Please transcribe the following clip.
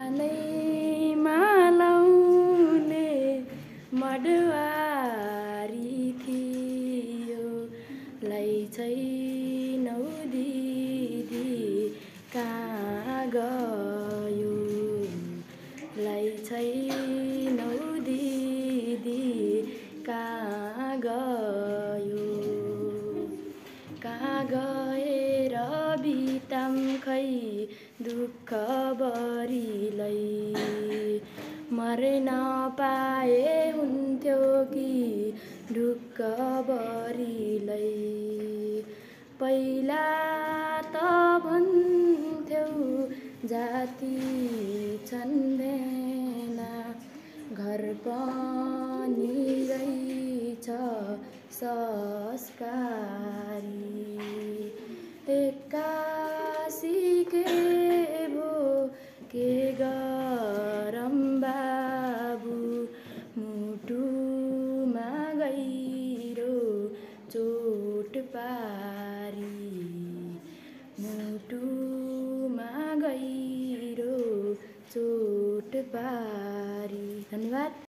आनैमा लाउने मडवारी थियो लै छैनौ दिदी कहाँ गयो लै छैनौ दिदी कहाँ गयो कहाँ गएर बिताम खै दुःख बरिलै मर्न पाए हुन्थ्यो कि ढुक्क बरिलै पहिला त भन्थ्यौ जाति छन् भेना घर पनि रहेछ संस्कारी एक्कासी के भो के गरम बाबु मुटुमा गहिरो चोट पारी मुटुमा गहिरो चोट पारी। धन्यवाद।